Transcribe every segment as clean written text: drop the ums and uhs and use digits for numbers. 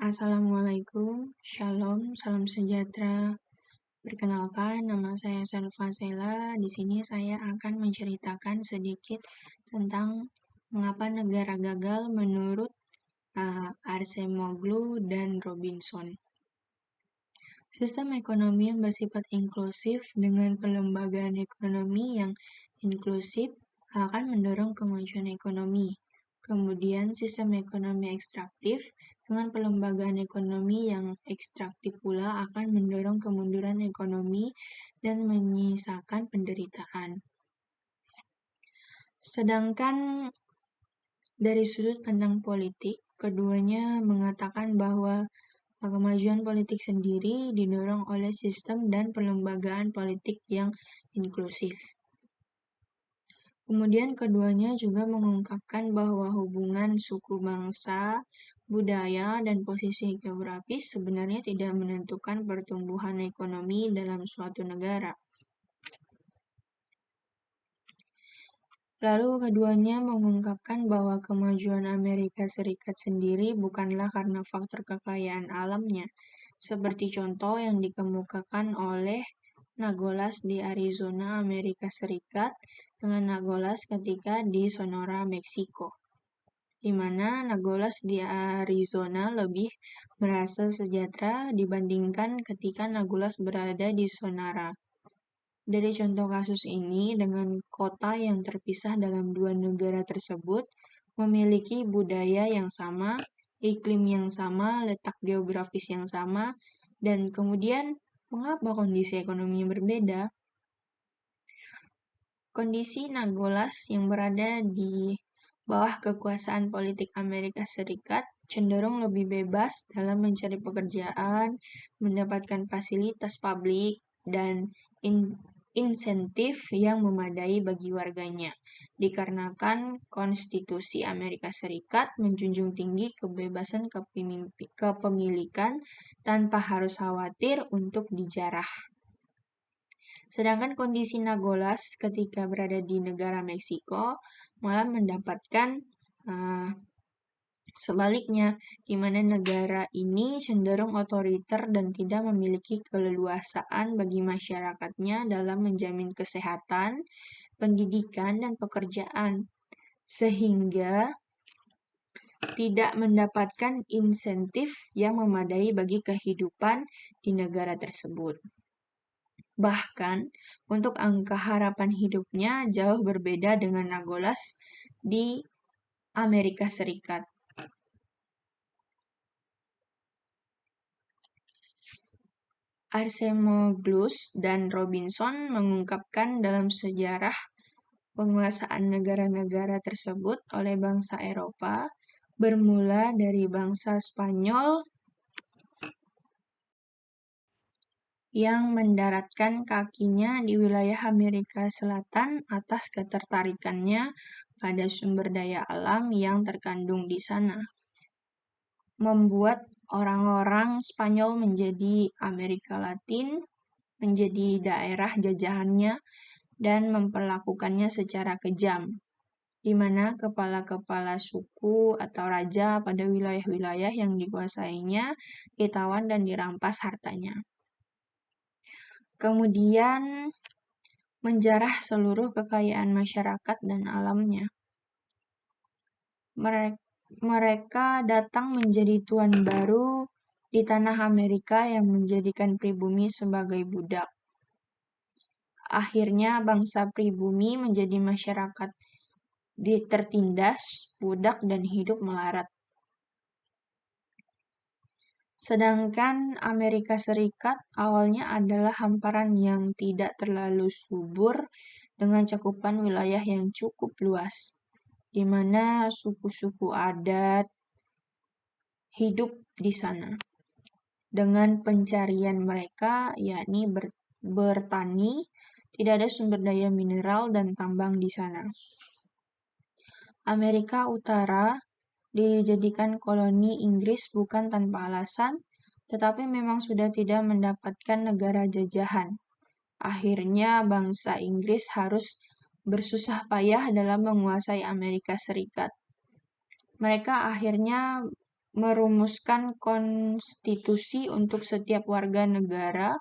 Assalamualaikum, Shalom, salam sejahtera. Perkenalkan, nama saya Selva Sela. Di sini saya akan menceritakan sedikit tentang mengapa negara gagal menurut Acemoglu dan Robinson. Sistem ekonomi yang bersifat inklusif dengan pelembagaan ekonomi yang inklusif akan mendorong kemajuan ekonomi. Kemudian sistem ekonomi ekstraktif dengan pelembagaan ekonomi yang ekstraktif pula akan mendorong kemunduran ekonomi dan menyisakan penderitaan. Sedangkan dari sudut pandang politik, keduanya mengatakan bahwa kemajuan politik sendiri didorong oleh sistem dan pelembagaan politik yang inklusif. Kemudian keduanya juga mengungkapkan bahwa hubungan suku bangsa, budaya, dan posisi geografis sebenarnya tidak menentukan pertumbuhan ekonomi dalam suatu negara. Lalu keduanya mengungkapkan bahwa kemajuan Amerika Serikat sendiri bukanlah karena faktor kekayaan alamnya, seperti contoh yang dikemukakan oleh Nagolas di Arizona, Amerika Serikat, dengan Nagolas ketika di Sonora, Meksiko, di mana Nagolas di Arizona lebih merasa sejahtera dibandingkan ketika Nagolas berada di Sonora. Dari contoh kasus ini, dengan kota yang terpisah dalam dua negara tersebut, memiliki budaya yang sama, iklim yang sama, letak geografis yang sama, dan kemudian mengapa kondisi ekonominya berbeda? Kondisi Nagolas yang berada di bawah kekuasaan politik Amerika Serikat cenderung lebih bebas dalam mencari pekerjaan, mendapatkan fasilitas publik, dan insentif yang memadai bagi warganya, dikarenakan konstitusi Amerika Serikat menjunjung tinggi kebebasan kepemilikan tanpa harus khawatir untuk dijarah. Sedangkan kondisi Nagolas ketika berada di negara Meksiko malah mendapatkan sebaliknya, di mana negara ini cenderung otoriter dan tidak memiliki keleluasaan bagi masyarakatnya dalam menjamin kesehatan, pendidikan, dan pekerjaan, sehingga tidak mendapatkan insentif yang memadai bagi kehidupan di negara tersebut. Bahkan, untuk angka harapan hidupnya jauh berbeda dengan Nagolas di Amerika Serikat. Acemoglu dan Robinson mengungkapkan dalam sejarah penguasaan negara-negara tersebut oleh bangsa Eropa bermula dari bangsa Spanyol yang mendaratkan kakinya di wilayah Amerika Selatan atas ketertarikannya pada sumber daya alam yang terkandung di sana, membuat orang-orang Spanyol menjadi Amerika Latin, menjadi daerah jajahannya, dan memperlakukannya secara kejam, di mana kepala-kepala suku atau raja pada wilayah-wilayah yang dikuasainya ditawan dan dirampas hartanya. Kemudian menjarah seluruh kekayaan masyarakat dan alamnya. Mereka datang menjadi tuan baru di tanah Amerika yang menjadikan pribumi sebagai budak. Akhirnya bangsa pribumi menjadi masyarakat tertindas, budak, dan hidup melarat. Sedangkan Amerika Serikat awalnya adalah hamparan yang tidak terlalu subur dengan cakupan wilayah yang cukup luas, di mana suku-suku adat hidup di sana. Dengan pencarian mereka, yakni bertani, tidak ada sumber daya mineral dan tambang di sana. Amerika Utara dijadikan koloni Inggris bukan tanpa alasan, tetapi memang sudah tidak mendapatkan negara jajahan. Akhirnya bangsa Inggris harus bersusah payah dalam menguasai Amerika Serikat. Mereka akhirnya merumuskan konstitusi untuk setiap warga negara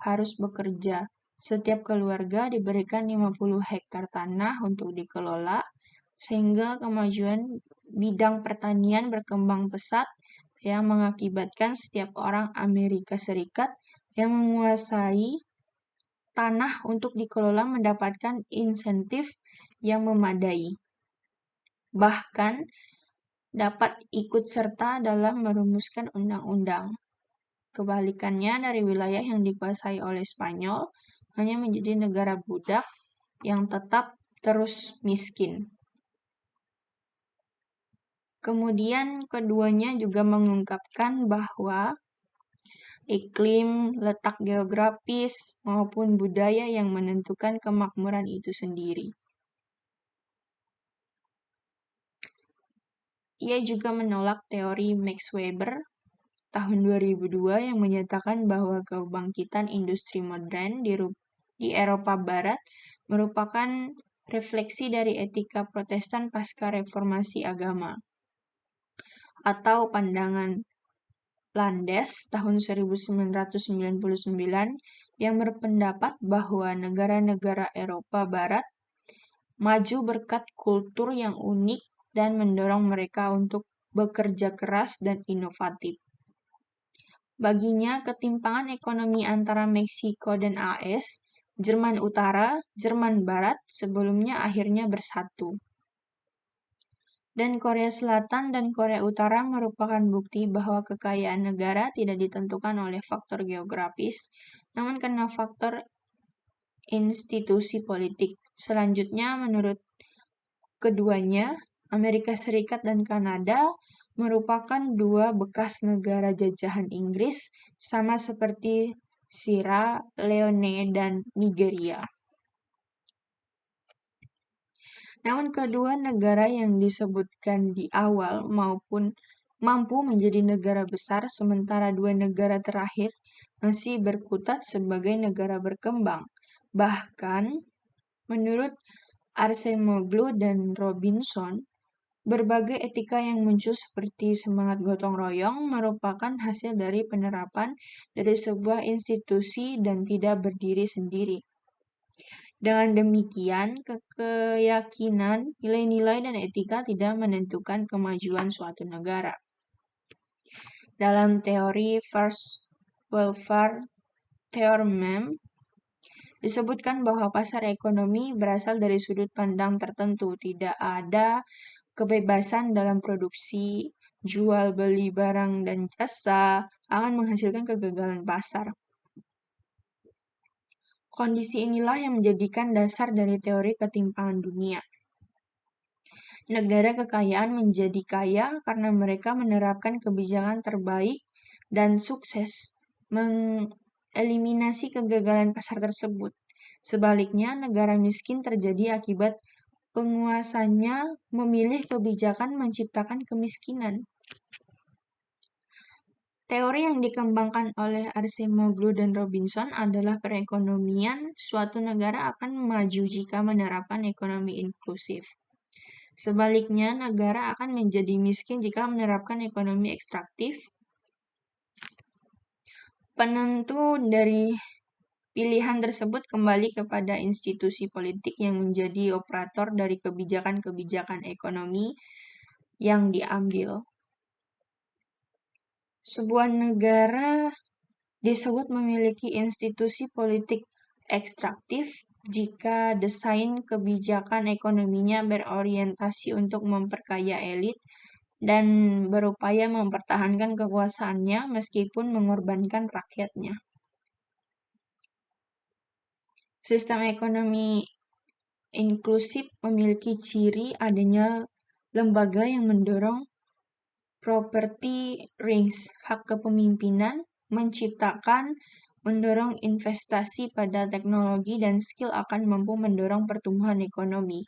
harus bekerja. Setiap keluarga diberikan 50 hektar tanah untuk dikelola, sehingga kemajuan bidang pertanian berkembang pesat yang mengakibatkan setiap orang Amerika Serikat yang menguasai tanah untuk dikelola mendapatkan insentif yang memadai. Bahkan dapat ikut serta dalam merumuskan undang-undang. Kebalikannya dari wilayah yang dikuasai oleh Spanyol, hanya menjadi negara budak yang tetap terus miskin. Kemudian keduanya juga mengungkapkan bahwa iklim, letak geografis, maupun budaya yang menentukan kemakmuran itu sendiri. Ia juga menolak teori Max Weber tahun 2002 yang menyatakan bahwa kebangkitan industri modern di Eropa Barat merupakan refleksi dari etika Protestan pasca reformasi agama, atau pandangan Landes tahun 1999 yang berpendapat bahwa negara-negara Eropa Barat maju berkat kultur yang unik dan mendorong mereka untuk bekerja keras dan inovatif. Baginya, ketimpangan ekonomi antara Meksiko dan AS, Jerman Utara, Jerman Barat sebelumnya akhirnya bersatu. Dan Korea Selatan dan Korea Utara merupakan bukti bahwa kekayaan negara tidak ditentukan oleh faktor geografis, namun karena faktor institusi politik. Selanjutnya, menurut keduanya, Amerika Serikat dan Kanada merupakan dua bekas negara jajahan Inggris, sama seperti Sierra Leone dan Nigeria. Namun kedua negara yang disebutkan di awal mampu menjadi negara besar, sementara dua negara terakhir masih berkutat sebagai negara berkembang. Bahkan, menurut Acemoglu dan Robinson, berbagai etika yang muncul seperti semangat gotong royong merupakan hasil dari penerapan dari sebuah institusi dan tidak berdiri sendiri. Dengan demikian, keyakinan, nilai-nilai, dan etika tidak menentukan kemajuan suatu negara. Dalam teori First Welfare Theorem, disebutkan bahwa pasar ekonomi berasal dari sudut pandang tertentu. Tidak ada kebebasan dalam produksi, jual beli barang dan jasa akan menghasilkan kegagalan pasar. Kondisi inilah yang menjadikan dasar dari teori ketimpangan dunia. Negara kekayaan menjadi kaya karena mereka menerapkan kebijakan terbaik dan sukses mengeliminasi kegagalan pasar tersebut. Sebaliknya, negara miskin terjadi akibat penguasanya memilih kebijakan menciptakan kemiskinan. Teori yang dikembangkan oleh Acemoglu dan Robinson adalah perekonomian suatu negara akan maju jika menerapkan ekonomi inklusif. Sebaliknya, negara akan menjadi miskin jika menerapkan ekonomi ekstraktif. Penentu dari pilihan tersebut kembali kepada institusi politik yang menjadi operator dari kebijakan-kebijakan ekonomi yang diambil. Sebuah negara disebut memiliki institusi politik ekstraktif jika desain kebijakan ekonominya berorientasi untuk memperkaya elit dan berupaya mempertahankan kekuasaannya meskipun mengorbankan rakyatnya. Sistem ekonomi inklusif memiliki ciri adanya lembaga yang mendorong property rights, hak kepemimpinan, menciptakan, mendorong investasi pada teknologi dan skill akan mampu mendorong pertumbuhan ekonomi.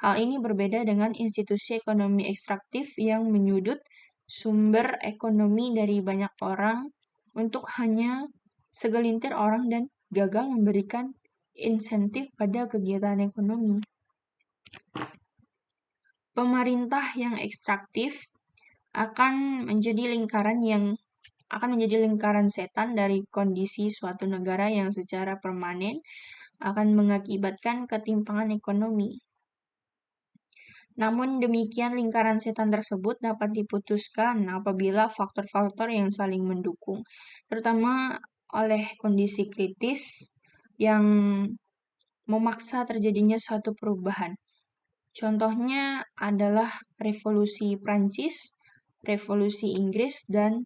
Hal ini berbeda dengan institusi ekonomi ekstraktif yang menyudut sumber ekonomi dari banyak orang untuk hanya segelintir orang dan gagal memberikan insentif pada kegiatan ekonomi. Pemerintah yang ekstraktif akan menjadi lingkaran setan dari kondisi suatu negara yang secara permanen akan mengakibatkan ketimpangan ekonomi. Namun demikian, lingkaran setan tersebut dapat diputuskan apabila faktor-faktor yang saling mendukung, terutama oleh kondisi kritis yang memaksa terjadinya suatu perubahan. Contohnya adalah Revolusi Prancis, Revolusi Inggris, dan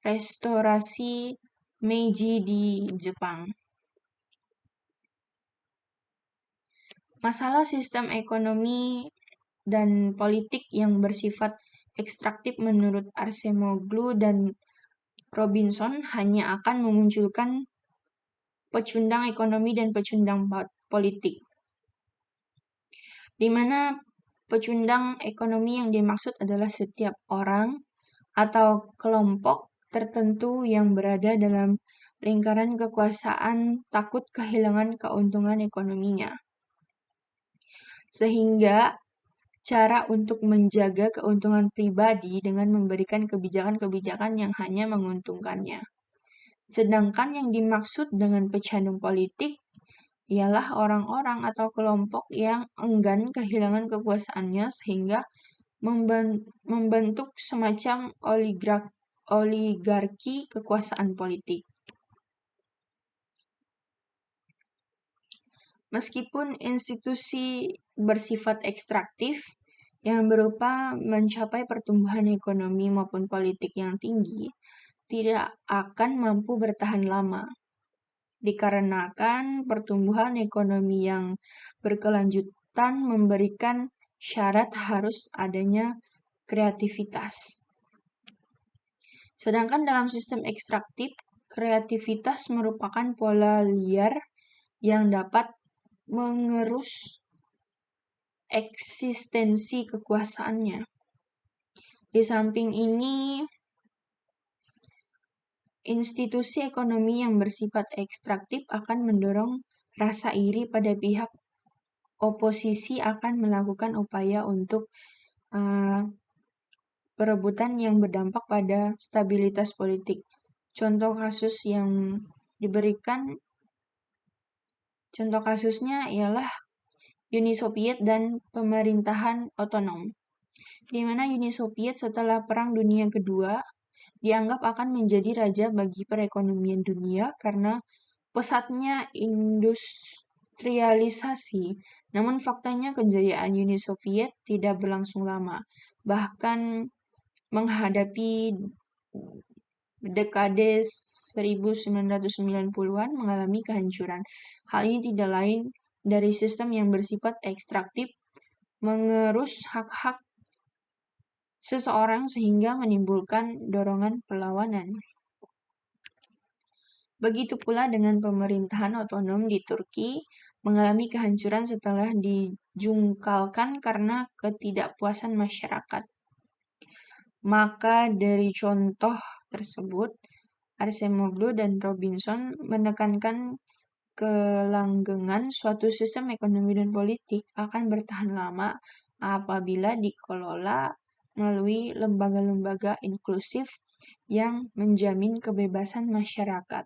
Restorasi Meiji di Jepang. Masalah sistem ekonomi dan politik yang bersifat ekstraktif menurut Acemoglu dan Robinson hanya akan memunculkan pecundang ekonomi dan pecundang politik, di mana pecundang ekonomi yang dimaksud adalah setiap orang atau kelompok tertentu yang berada dalam lingkaran kekuasaan takut kehilangan keuntungan ekonominya. Sehingga cara untuk menjaga keuntungan pribadi dengan memberikan kebijakan-kebijakan yang hanya menguntungkannya. Sedangkan yang dimaksud dengan pecundang politik ialah orang-orang atau kelompok yang enggan kehilangan kekuasaannya sehingga membentuk semacam oligarki kekuasaan politik. Meskipun institusi bersifat ekstraktif yang berupa mencapai pertumbuhan ekonomi maupun politik yang tinggi, tidak akan mampu bertahan lama. Dikarenakan pertumbuhan ekonomi yang berkelanjutan memberikan syarat harus adanya kreativitas. Sedangkan dalam sistem ekstraktif, kreativitas merupakan pola liar yang dapat mengerus eksistensi kekuasaannya. Di samping ini, institusi ekonomi yang bersifat ekstraktif akan mendorong rasa iri pada pihak oposisi akan melakukan upaya untuk perebutan yang berdampak pada stabilitas politik. Contoh kasusnya ialah Uni Soviet dan pemerintahan otonom, di mana Uni Soviet setelah Perang Dunia Kedua dianggap akan menjadi raja bagi perekonomian dunia karena pesatnya industrialisasi. Namun faktanya kejayaan Uni Soviet tidak berlangsung lama, bahkan menghadapi dekade 1990-an mengalami kehancuran. Hal ini tidak lain dari sistem yang bersifat ekstraktif mengerus hak-hak seseorang sehingga menimbulkan dorongan perlawanan. Begitu pula dengan pemerintahan otonom di Turki mengalami kehancuran setelah dijungkalkan karena ketidakpuasan masyarakat. Maka dari contoh tersebut, Acemoglu dan Robinson menekankan kelanggengan suatu sistem ekonomi dan politik akan bertahan lama apabila dikelola melalui lembaga-lembaga inklusif yang menjamin kebebasan masyarakat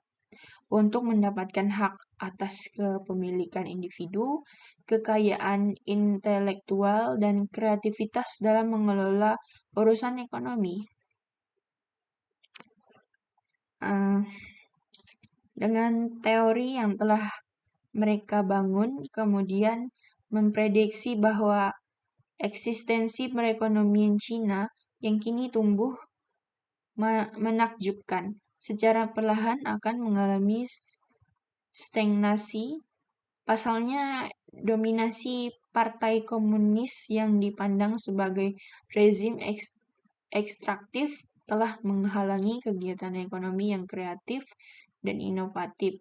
untuk mendapatkan hak atas kepemilikan individu, kekayaan intelektual, dan kreativitas dalam mengelola urusan ekonomi. Dengan teori yang telah mereka bangun, kemudian memprediksi bahwa eksistensi perekonomian Cina yang kini tumbuh menakjubkan secara perlahan akan mengalami stagnasi. Pasalnya, dominasi Partai Komunis yang dipandang sebagai rezim ekstraktif telah menghalangi kegiatan ekonomi yang kreatif dan inovatif,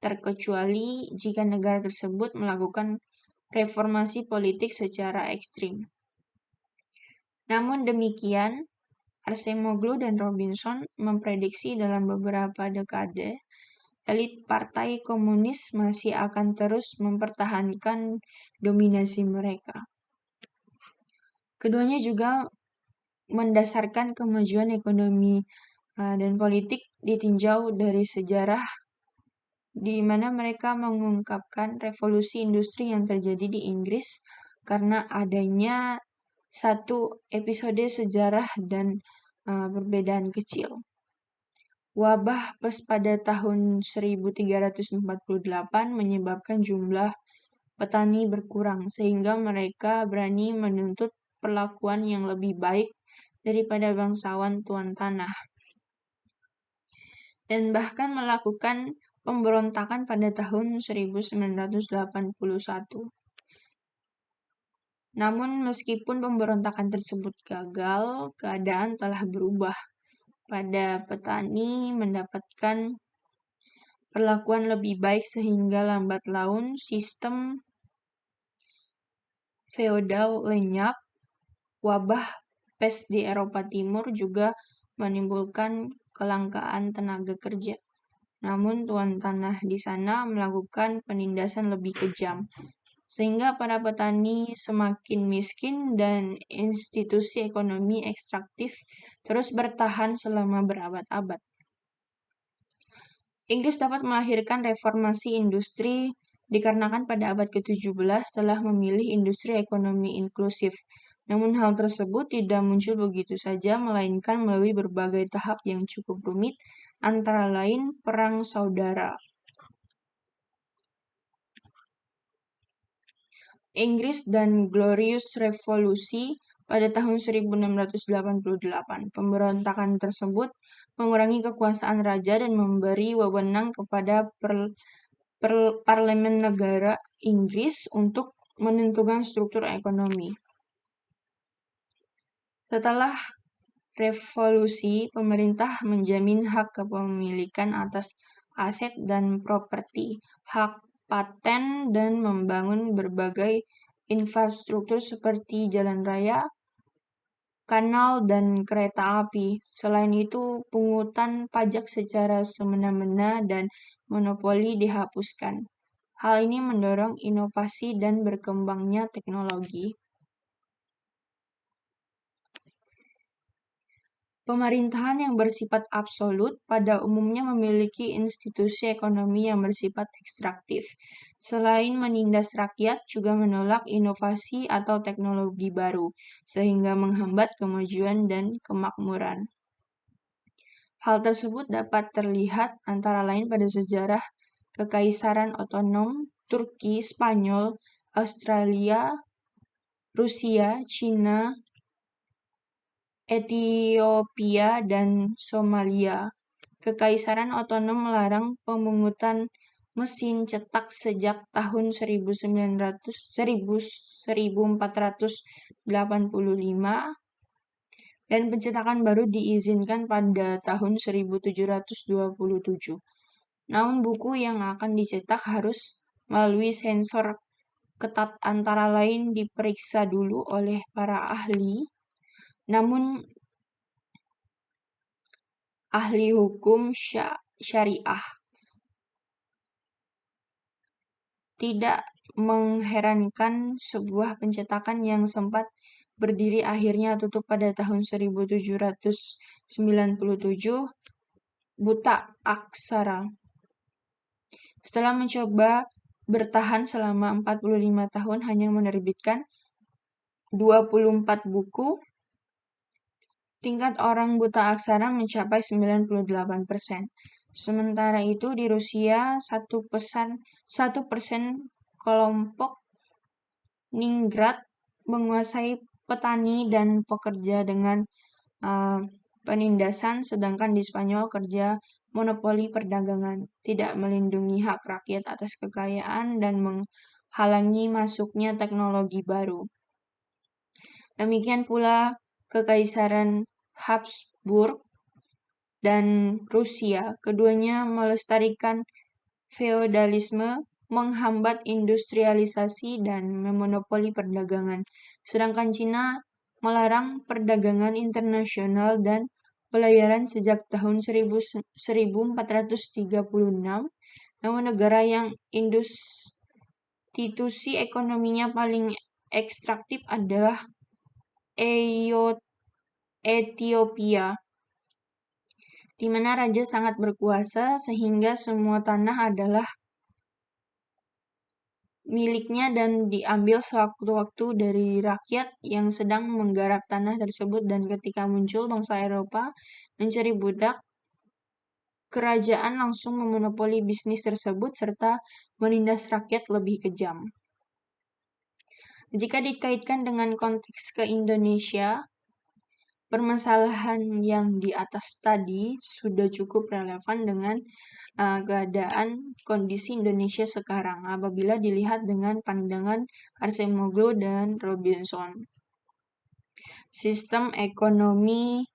terkecuali jika negara tersebut melakukan reformasi politik secara ekstrim. Namun demikian, Acemoglu dan Robinson memprediksi dalam beberapa dekade, elit Partai Komunis masih akan terus mempertahankan dominasi mereka. Keduanya juga mendasarkan kemajuan ekonomi dan politik ditinjau dari sejarah di mana mereka mengungkapkan revolusi industri yang terjadi di Inggris karena adanya satu episode sejarah dan perbedaan kecil. Wabah pes pada tahun 1348 menyebabkan jumlah petani berkurang sehingga mereka berani menuntut perlakuan yang lebih baik daripada bangsawan tuan tanah dan bahkan melakukan pemberontakan pada tahun 1981. Namun meskipun pemberontakan tersebut gagal, keadaan telah berubah. Pada petani mendapatkan perlakuan lebih baik sehingga lambat laun sistem feodal lenyap. Wabah pes di Eropa Timur juga menimbulkan kelangkaan tenaga kerja. Namun tuan tanah di sana melakukan penindasan lebih kejam, sehingga para petani semakin miskin dan institusi ekonomi ekstraktif terus bertahan selama berabad-abad. Inggris dapat melahirkan reformasi industri dikarenakan pada abad ke-17 telah memilih industri ekonomi inklusif. Namun hal tersebut tidak muncul begitu saja, melainkan melalui berbagai tahap yang cukup rumit, antara lain Perang Saudara. Inggris dan Glorious Revolusi pada tahun 1688. Pemberontakan tersebut mengurangi kekuasaan raja dan memberi wewenang kepada parlemen negara Inggris untuk menentukan struktur ekonomi. Setelah revolusi, pemerintah menjamin hak kepemilikan atas aset dan properti, hak paten, dan membangun berbagai infrastruktur seperti jalan raya, kanal, dan kereta api. Selain itu, pungutan pajak secara semena-mena dan monopoli dihapuskan. Hal ini mendorong inovasi dan berkembangnya teknologi. Pemerintahan yang bersifat absolut pada umumnya memiliki institusi ekonomi yang bersifat ekstraktif. Selain menindas rakyat, juga menolak inovasi atau teknologi baru, sehingga menghambat kemajuan dan kemakmuran. Hal tersebut dapat terlihat antara lain pada sejarah Kekaisaran Otonom, Turki, Spanyol, Australia, Rusia, Cina, Ethiopia, dan Somalia. Kekaisaran Otonom melarang pemungutan mesin cetak sejak tahun 1485 dan pencetakan baru diizinkan pada tahun 1727. Namun buku yang akan dicetak harus melalui sensor ketat, antara lain diperiksa dulu oleh para ahli. Namun ahli hukum syariah. Tidak mengherankan sebuah pencetakan yang sempat berdiri akhirnya tutup pada tahun 1797, buta aksara. Setelah mencoba bertahan selama 45 tahun hanya menerbitkan 24 buku, tingkat orang buta aksara mencapai 98%. Sementara itu di Rusia 1% kelompok ningrat menguasai petani dan pekerja dengan penindasan, sedangkan di Spanyol kerja monopoli perdagangan, tidak melindungi hak rakyat atas kekayaan dan menghalangi masuknya teknologi baru. Demikian pula Kekaisaran Habsburg dan Rusia, keduanya melestarikan feodalisme, menghambat industrialisasi, dan memonopoli perdagangan. Sedangkan Cina melarang perdagangan internasional dan pelayaran sejak tahun 1436, namun negara yang institusi ekonominya paling ekstraktif adalah Ethiopia, di mana raja sangat berkuasa sehingga semua tanah adalah miliknya dan diambil sewaktu-waktu dari rakyat yang sedang menggarap tanah tersebut, dan ketika muncul bangsa Eropa mencari budak, kerajaan langsung memonopoli bisnis tersebut serta menindas rakyat lebih kejam. Jika dikaitkan dengan konteks ke Indonesia, permasalahan yang di atas tadi sudah cukup relevan dengan keadaan kondisi Indonesia sekarang apabila dilihat dengan pandangan Arsemoglu dan Robinson. Sistem ekonomi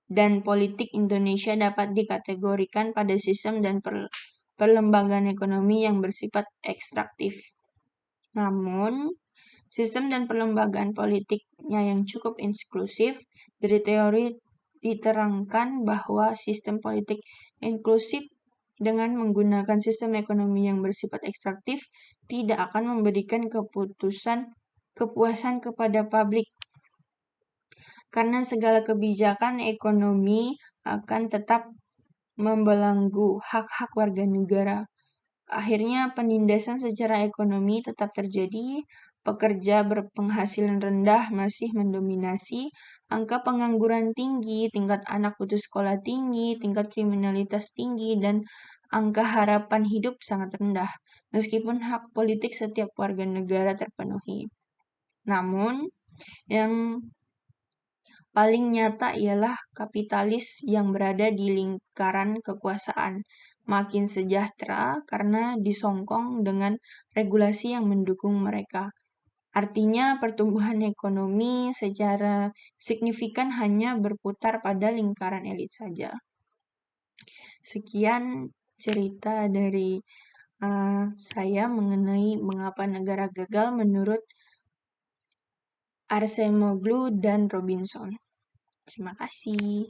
dan politik Indonesia dapat dikategorikan pada sistem dan perlembagaan ekonomi yang bersifat ekstraktif. Namun, sistem dan perlembagaan politiknya yang cukup inklusif. Dari teori diterangkan bahwa sistem politik inklusif dengan menggunakan sistem ekonomi yang bersifat ekstraktif tidak akan memberikan kepuasan kepada publik, karena segala kebijakan ekonomi akan tetap membelenggu hak-hak warga negara. Akhirnya penindasan secara ekonomi tetap terjadi, pekerja berpenghasilan rendah masih mendominasi, angka pengangguran tinggi, tingkat anak putus sekolah tinggi, tingkat kriminalitas tinggi, dan angka harapan hidup sangat rendah, meskipun hak politik setiap warga negara terpenuhi. Namun, yang paling nyata ialah kapitalis yang berada di lingkaran kekuasaan makin sejahtera karena disongkong dengan regulasi yang mendukung mereka. Artinya pertumbuhan ekonomi secara signifikan hanya berputar pada lingkaran elit saja. Sekian cerita dari saya mengenai mengapa negara gagal menurut Arsemoglu dan Robinson. Terima kasih.